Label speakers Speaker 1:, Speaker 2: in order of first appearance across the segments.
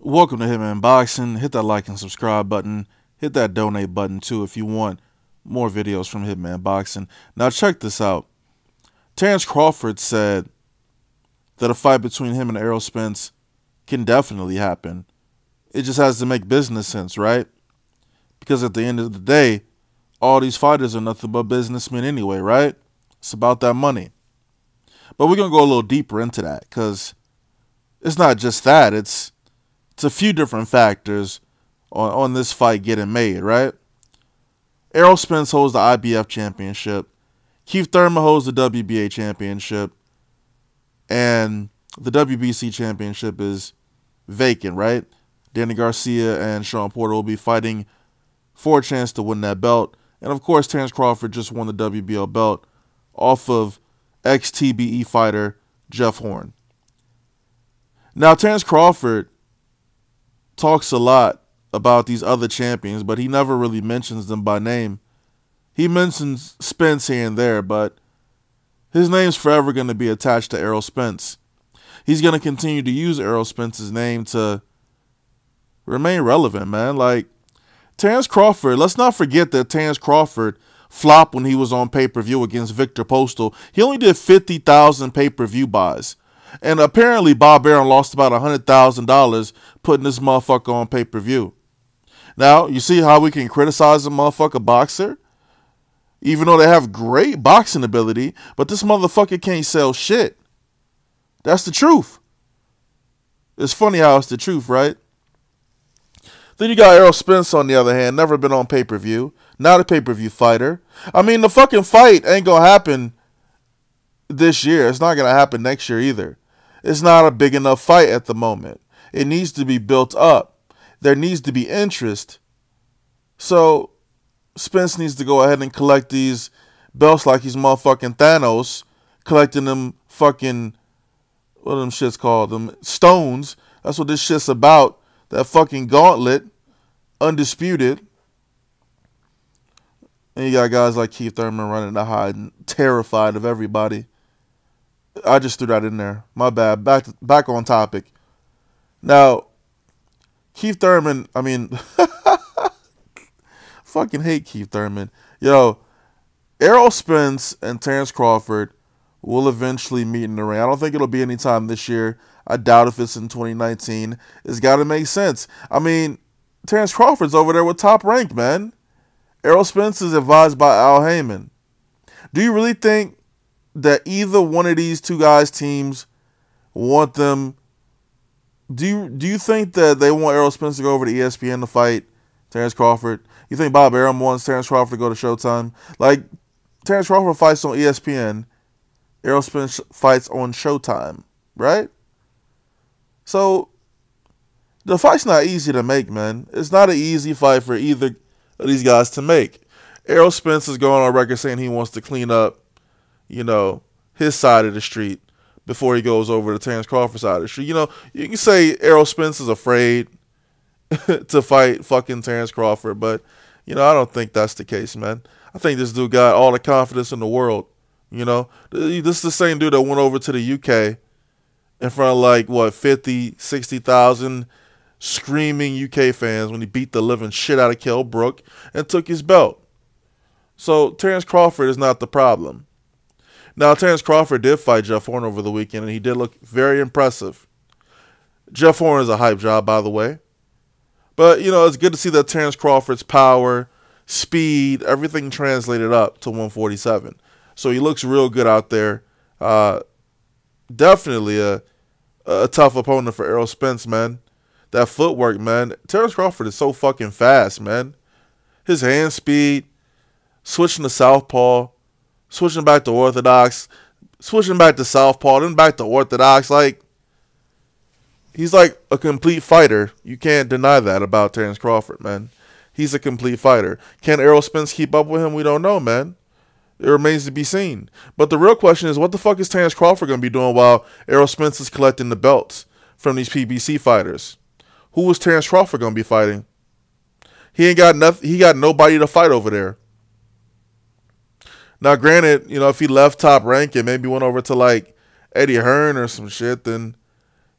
Speaker 1: Welcome to Hitman Boxing. Hit that like and subscribe button. Hit that donate button too if you want more videos from Hitman Boxing. Now check this out. Terence Crawford said that a fight between him and Errol Spence can definitely happen. It just has to make business sense, right? Because at the end of the day, all these fighters are nothing but businessmen anyway, right? It's about that money. But we're going to go a little deeper into that because it's not just that. It's a few different factors on this fight getting made, right? Errol Spence holds the IBF championship. Keith Thurman holds the WBA championship. And the WBC championship is vacant, right? Danny Garcia and Sean Porter will be fighting for a chance to win that belt. And, of course, Terence Crawford just won the WBO belt off of ex-TBE fighter Jeff Horn. Now, Terence Crawford talks a lot about these other champions, but he never really mentions them by name. He mentions Spence here and there, but his name's forever going to be attached to Errol Spence. He's going to continue to use Errol Spence's name to remain relevant, man. Like, Terence Crawford, let's not forget that Terence Crawford flopped when he was on pay-per-view against Victor Postal. He only did 50,000 pay-per-view buys. And apparently Bob Arum lost about $100,000 putting this motherfucker on pay-per-view. Now, you see how we can criticize a motherfucker boxer? Even though they have great boxing ability, but this motherfucker can't sell shit. That's the truth. It's funny how it's the truth, right? Then you got Errol Spence, on the other hand, never been on pay-per-view. Not a pay-per-view fighter. I mean, the fucking fight ain't going to happen this year. It's not going to happen next year either. It's not a big enough fight at the moment. It needs to be built up. There needs to be interest. So Spence needs to go ahead and collect these belts like he's motherfucking Thanos, collecting them fucking, what are them shits called? Them stones. That's what this shit's about. That fucking gauntlet, undisputed. And you got guys like Keith Thurman running to hide and terrified of everybody. I just threw that in there. My bad. Back on topic. Now, Keith Thurman, I mean, fucking hate Keith Thurman. Yo, Errol Spence and Terence Crawford will eventually meet in the ring. I don't think it'll be anytime this year. I doubt if it's in 2019. It's got to make sense. I mean, Terence Crawford's over there with Top Rank, man. Errol Spence is advised by Al Heyman. Do you really think that either one of these two guys' teams want them? Do you think that they want Errol Spence to go over to ESPN to fight Terence Crawford? You think Bob Arum wants Terence Crawford to go to Showtime? Like, Terence Crawford fights on ESPN. Errol Spence fights on Showtime, right? So, the fight's not easy to make, man. It's not an easy fight for either of these guys to make. Errol Spence is going on record saying he wants to clean up, you know, his side of the street before he goes over to Terence Crawford's side of the street. You know, you can say Errol Spence is afraid to fight fucking Terence Crawford, but, you know, I don't think that's the case, man. I think this dude got all the confidence in the world, you know. This is the same dude that went over to the UK in front of, like, what, 50, 60,000 screaming UK fans when he beat the living shit out of Kell Brook and took his belt. So Terence Crawford is not the problem. Now, Terence Crawford did fight Jeff Horn over the weekend, and he did look very impressive. Jeff Horn is a hype job, by the way. But, you know, it's good to see that Terence Crawford's power, speed, everything translated up to 147. So he looks real good out there. Definitely a tough opponent for Errol Spence, man. That footwork, man. Terence Crawford is so fucking fast, man. His hand speed, switching to southpaw, switching back to orthodox, switching back to southpaw, then back to orthodox. Like, he's like a complete fighter. You can't deny that about Terence Crawford, man. He's a complete fighter. Can Errol Spence keep up with him? We don't know, man. It remains to be seen. But the real question is, what the fuck is Terence Crawford going to be doing while Errol Spence is collecting the belts from these PBC fighters? Who is Terence Crawford going to be fighting? He ain't got nothing. He got nobody to fight over there. Now, granted, you know, if he left Top Rank and maybe went over to like Eddie Hearn or some shit, then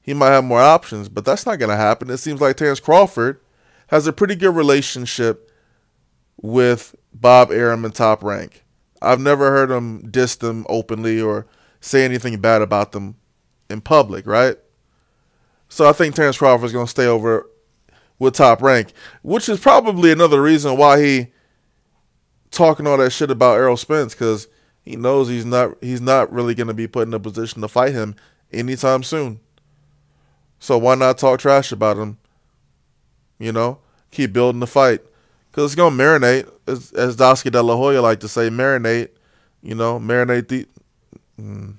Speaker 1: he might have more options, but that's not going to happen. It seems like Terence Crawford has a pretty good relationship with Bob Arum and Top Rank. I've never heard him diss them openly or say anything bad about them in public, right? So I think Terence Crawford is going to stay over with Top Rank, which is probably another reason why he talking all that shit about Errol Spence, because he knows he's not really going to be put in a position to fight him anytime soon. So why not talk trash about him? You know, keep building the fight, because it's going to marinate, as Dosky De La Hoya like to say, marinate. You know, marinate the. I'm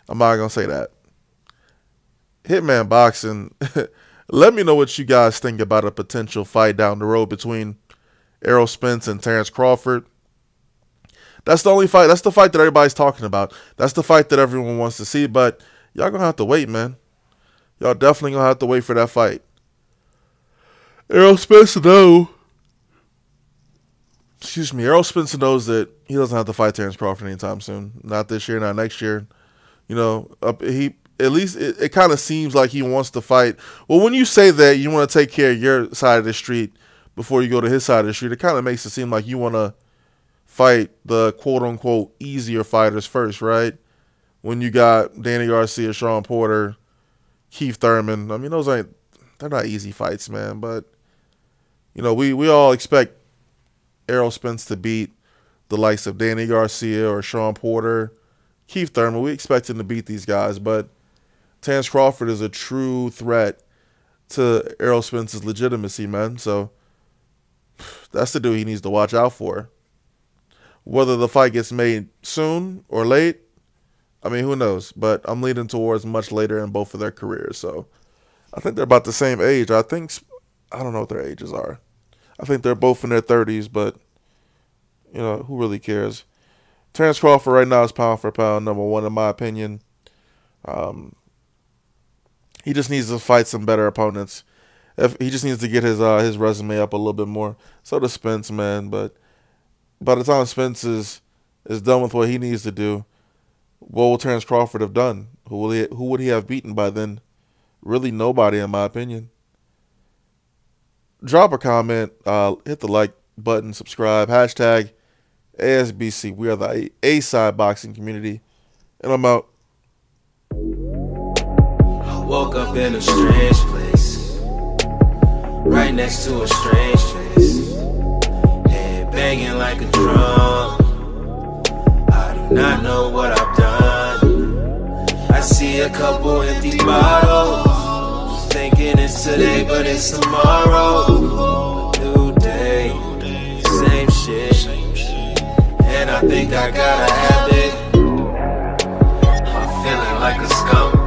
Speaker 1: not going to say that. Hitman Boxing, let me know what you guys think about a potential fight down the road between Errol Spence and Terence Crawford. That's the only fight. That's the fight that everybody's talking about. That's the fight that everyone wants to see. But y'all going to have to wait, man. Y'all definitely going to have to wait for that fight. Errol Spence knows that he doesn't have to fight Terence Crawford anytime soon. Not this year, not next year. You know, at least it kind of seems like he wants to fight. Well, when you say that you want to take care of your side of the street before you go to his side of the street, it kind of makes it seem like you want to fight the quote-unquote easier fighters first, right? When you got Danny Garcia, Sean Porter, Keith Thurman. I mean, they're not easy fights, man. But, you know, we all expect Errol Spence to beat the likes of Danny Garcia or Sean Porter, Keith Thurman. We expect him to beat these guys, but Terence Crawford is a true threat to Errol Spence's legitimacy, man. So that's the dude he needs to watch out for. Whether the fight gets made soon or late, I mean, who knows? But I'm leaning towards much later in both of their careers. So I think they're about the same age. I don't know what their ages are. I think they're both in their 30s, but, you know, who really cares? Terence Crawford right now is pound for pound #1 in my opinion. He just needs to fight some better opponents. He just needs to get his resume up a little bit more. So does Spence, man. But by the time Spence is done with what he needs to do, what will Terence Crawford have done? Who would he have beaten by then? Really nobody, in my opinion. Drop a comment, hit the like button, subscribe, hashtag ASBC. We are the A-side boxing community. And I'm out.
Speaker 2: I woke up in a strange place, right next to a strange face, head banging like a drum. I do not know what I've done. I see a couple empty bottles, thinking it's today but it's tomorrow. A new day, same shit, and I think I gotta have it. I'm feeling like a skunk.